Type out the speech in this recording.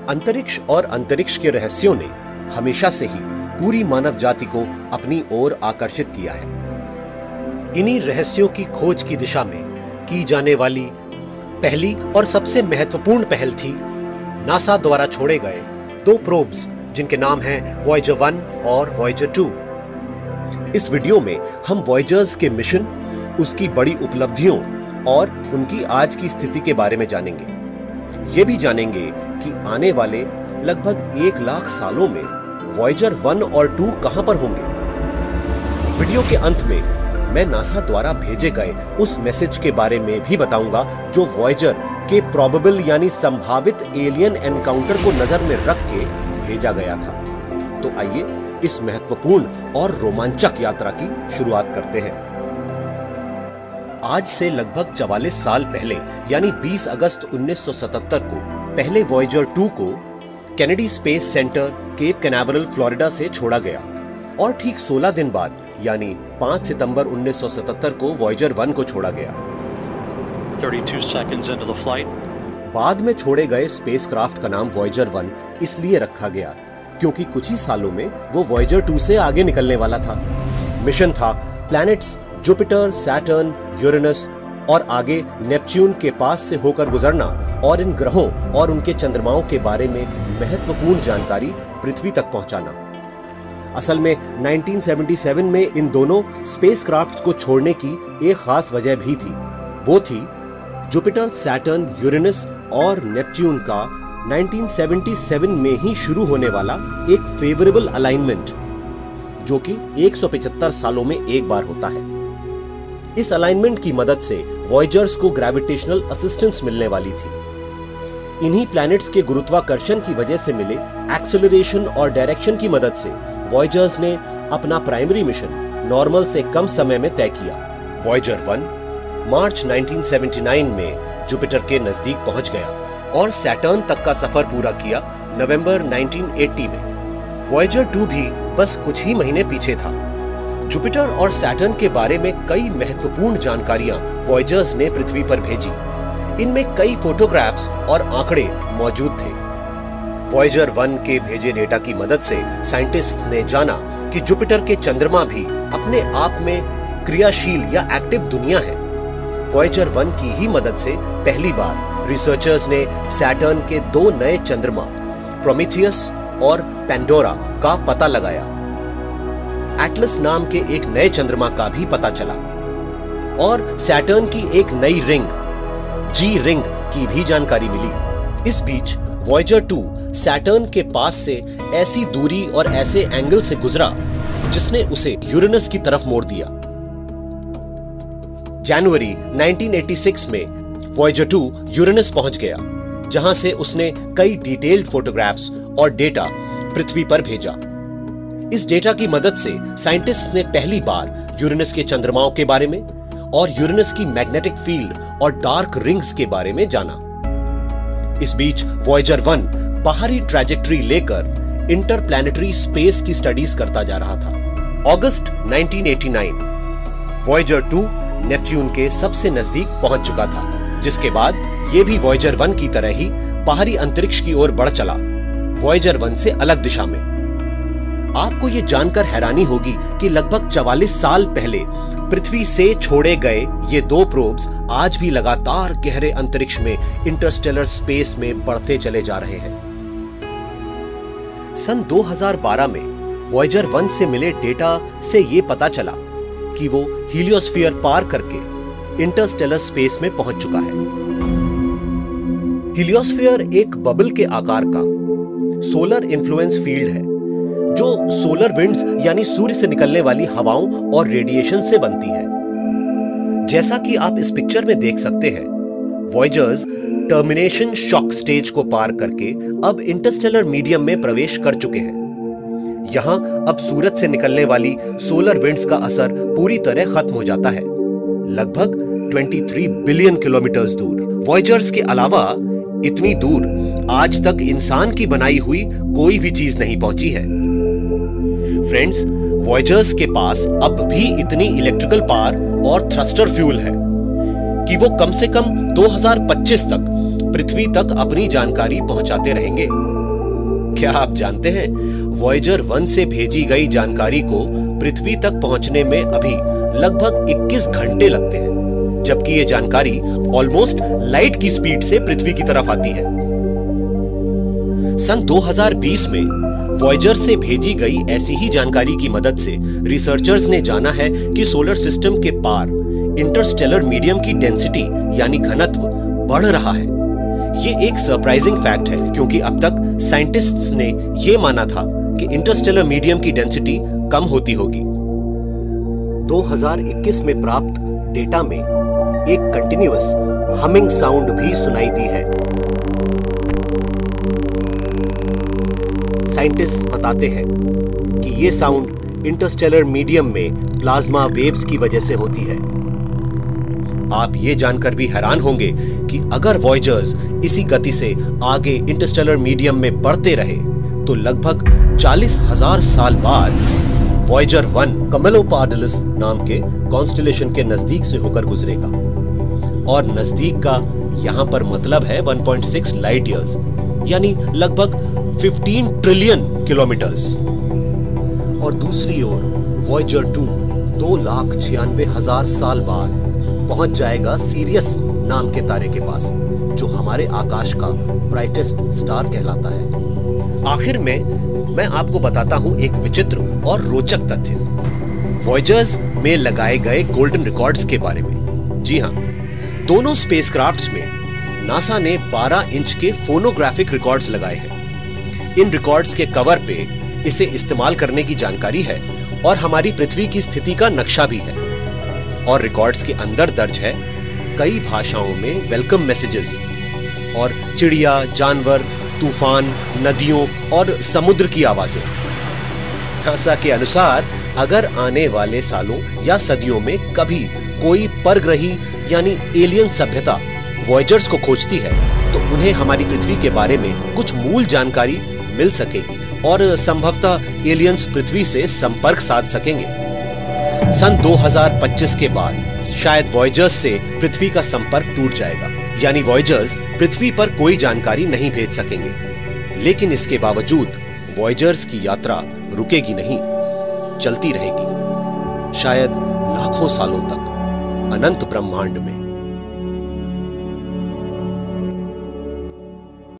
अंतरिक्ष और अंतरिक्ष के रहस्यों ने हमेशा से ही पूरी मानव जाति को अपनी ओर आकर्षित किया है। इन्हीं रहस्यों की खोज की दिशा में की जाने वाली पहली और सबसे महत्वपूर्ण पहल थी नासा द्वारा छोड़े गए 2 प्रोब्स जिनके नाम हैं वॉयेजर 1 और वॉयेजर 2। इस वीडियो में हम वॉयेजर्स के मिशन, उसकी बड़ी उपलब्धियों और उनकी आज की स्थिति के बारे में जानेंगे। ये भी जानेंगे कि आने वाले लगभग 1 लाख सालों में वॉयेजर 1 और 2 कहां पर होंगे। वीडियो के अंत में मैं नासा द्वारा भेजे गए उस मैसेज के बारे में भी बताऊंगा जो वॉयेजर के प्रोबेबल यानी संभावित एलियन एनकाउंटर को नजर में रख के भेजा गया था। तो आइए इस महत्वपूर्ण और रोमांचक यात्रा की शुरुआत करते हैं। आज से लगभग 44 साल पहले यानी 20 अगस्त 1977 को पहले वॉयेजर 2 को Kennedy Space Center Cape Canaveral Florida से छोड़ा गया और ठीक 16 दिन बाद यानी 5 सितंबर 1977 को वॉयेजर 1 को छोड़ा गया। 32 seconds into the flight. बाद में छोड़े गए स्पेसक्राफ्ट का नाम वॉयेजर 1 इसलिए रखा गया क्योंकि कुछ ही सालों में वो वॉयेजर 2 से आगे निकलने वाला था। मिशन था प्लैनेट्स जुपिटर, सैटर्न, यूरेनस और आगे नेपच्यून के पास से होकर गुजरना और इन ग्रहों और उनके चंद्रमाओं के बारे में महत्वपूर्ण जानकारी पृथ्वी तक पहुंचाना। असल में 1977 में इन दोनों स्पेसक्राफ्ट्स को छोड़ने की एक खास वजह भी थी। वो थी जुपिटर, सैटर्न, यूरेनस और नेपच्यून का 1977 में ही शुरू होने वाला एक फेवरेबल अलाइनमेंट जो कि 175 सालों में एक बार होता है। इस अलाइनमेंट की मदद से वॉयेजर्स को ग्रेविटेशनल असिस्टेंस मिलने वाली थी। इन्हीं प्लैनेट्स के गुरुत्वाकर्षण की वजह से मिले एक्सेलरेशन और डायरेक्शन की मदद से वॉयेजर्स ने अपना प्राइमरी मिशन नॉर्मल से कम समय में तय किया। वॉयेजर 1 मार्च 1979 में जुपिटर के नजदीक पहुंच गया और सैटर्न तक का सफर पूरा किया नवंबर 1980 में। वॉयेजर 2 भी बस कुछ ही महीने पीछे था। जुपिटर और सैटर्न के बारे में कई महत्वपूर्ण जानकारियां वॉयेजर्स ने पृथ्वी पर भेजी। इनमें कई फोटोग्राफ्स और आंकड़े मौजूद थे। वॉयेजर 1 के भेजे डेटा की मदद से साइंटिस्ट्स ने जाना कि जुपिटर के चंद्रमा भी अपने आप में क्रियाशील या एक्टिव दुनिया है। वॉयेजर 1 की ही मदद से पहली बार रिसर्चर्स ने सैटर्न के 2 नए चंद्रमा प्रोमेथियस और पेंडोरा का पता लगाया। एटलस नाम के एक नए चंद्रमा का भी पता चला और सैटर्न की एक नई रिंग जी रिंग की भी जानकारी मिली। इस बीच वॉयेजर 2 सैटर्न के पास से ऐसी दूरी और ऐसे एंगल से गुजरा जिसने उसे यूरेनस की तरफ मोड़ दिया। जनवरी 1986 में वॉयेजर 2 यूरेनस पहुंच गया जहां से उसने कई डिटेल्ड फोटोग्राफ्स और डेटा पृथ्वी पर भेजा। इस डेटा की मदद से साइंटिस्ट्स ने पहली बार यूरेनस के चंद्रमाओं के बारे में और यूरेनस की मैग्नेटिक फील्ड और डार्क रिंग्स के बारे में जाना। इस बीच वॉयेजर 1 बाहरी ट्रैजेक्टरी लेकर इंटरप्लैनेटरी स्पेस की स्टडीज करता जा रहा था। अगस्त 1989 वॉयेजर 2 नेपच्यून के सबसे नजदीक पहुंच चुका था, जिसके बाद यह भी वॉयेजर 1 की तरह ही बाहरी अंतरिक्ष की ओर बढ़ चला, वॉयेजर 1 से अलग दिशा में। आपको यह जानकर हैरानी होगी कि लगभग 44 साल पहले पृथ्वी से छोड़े गए ये 2 प्रोब्स आज भी लगातार गहरे अंतरिक्ष में इंटरस्टेलर स्पेस में बढ़ते चले जा रहे हैं। सन 2012 में वॉयेजर 1 से मिले डेटा से यह पता चला कि वो हीलियोस्फीयर पार करके इंटरस्टेलर स्पेस में पहुंच चुका है। हीलियोस्फीयर एक बबल के आकार का सोलर इन्फ्लुएंस फील्ड है जो सोलर विंड्स यानी सूर्य से निकलने वाली हवाओं और रेडिएशन से बनती है। जैसा कि आप इस पिक्चर में देख सकते हैं, वॉयेजर्स टर्मिनेशन शॉक स्टेज को पार करके अब इंटरस्टेलर मीडियम में प्रवेश कर चुके हैं। यहां अब सूरज से निकलने वाली सोलर विंड्स का असर पूरी तरह खत्म हो जाता है, लगभग 23 बिलियन किलोमीटर दूर। वॉयेजर्स के अलावा इतनी दूर आज तक इंसान की बनाई हुई कोई भी चीज नहीं पहुंची है। फ्रेंड्स, वॉयेजर्स के पास अब भी इतनी इलेक्ट्रिकल पावर और थ्रस्टर फ्यूल है कि वो कम से कम 2025 तक पृथ्वी तक अपनी जानकारी पहुंचाते रहेंगे। क्या आप जानते हैं, वॉयेजर 1 से भेजी गई जानकारी को पृथ्वी तक पहुंचने में अभी लगभग 21 घंटे लगते हैं, जबकि ये जानकारी ऑलमोस्ट लाइट की स्पीड से पृथ्वी की तरफ आती है। सन 2020 में वॉयेजर से भेजी गई ऐसी ही जानकारी की मदद से रिसर्चर्स ने जाना है कि सोलर सिस्टम के पार इंटरस्टेलर मीडियम की डेंसिटी यानी घनत्व बढ़ रहा है। ये एक सरप्राइजिंग फैक्ट है, क्योंकि अब तक साइंटिस्ट्स ने यह माना था कि इंटरस्टेलर मीडियम की डेंसिटी कम होती होगी। 2021 में प्राप्त डेटा में एक कंटिन्यूअस हमिंग साउंड भी सुनाई दी है। साइंटिस्ट बताते हैं कि यह साउंड इंटरस्टेलर मीडियम में प्लाज्मा वेव्स की वजह से होती है। आप ये जानकर भी हैरान होंगे कि अगर वॉयेजर्स इसी गति से आगे इंटरस्टेलर मीडियम में बढ़ते रहे तो लगभग 40,000 साल बाद वॉयेजर 1 कैमेलोपार्डालिस नाम के कॉन्स्टेलेशन के नजदीक से होकर गुजरेगा। और नजदीक का यहां पर मतलब है 1.6 लाइट ईयर्स, यानी लगभग 15 ट्रिलियन किलोमीटर्स। और दूसरी ओर वॉयेजर 2 2,96,000 साल बाद पहुंच जाएगा सीरियस नाम के तारे के पास, जो हमारे आकाश का ब्राइटेस्ट स्टार कहलाता है। आखिर में मैं आपको बताता हूं एक विचित्र और रोचक तथ्य, वॉयेजर्स में लगाए गए गोल्डन रिकॉर्ड्स के बारे में। जी हां, दोनों स्पेसक्राफ्ट्स में नासा ने 12 इंच के फोनोग्राफिक रिकॉर्ड्स लगाए हैं। इन रिकॉर्ड्स के कवर पे इसे इस्तेमाल करने की जानकारी है और हमारी पृथ्वी की स्थिति का नक्शा भी है। और रिकॉर्ड्स के अंदर दर्ज है कई भाषाओं में वेलकम मैसेजेस और चिड़िया, जानवर, तूफान, नदियों और समुद्र की आवाजें। नासा के अनुसार अगर आने वाले सालों या सदियों में कभी कोई परग्रही यानी एलियन सभ्यता वॉयेजर्स को खोजती है तो उन्हें हमारी पृथ्वी के बारे में कुछ मूल जानकारी मिल सकेगी और संभवतः एलियंस पृथ्वी से संपर्क साध सकेंगे। सन 2025 के बाद शायद वॉयेजर्स से पृथ्वी का संपर्क टूट जाएगा, यानी वॉयेजर्स पृथ्वी पर कोई जानकारी नहीं भेज सकेंगे। लेकिन इसके बावजूद वॉयेजर्स की यात्रा रुकेगी नहीं, चलती रहेगी, शायद लाखों सालों तक अनंत ब्रह्मांड में।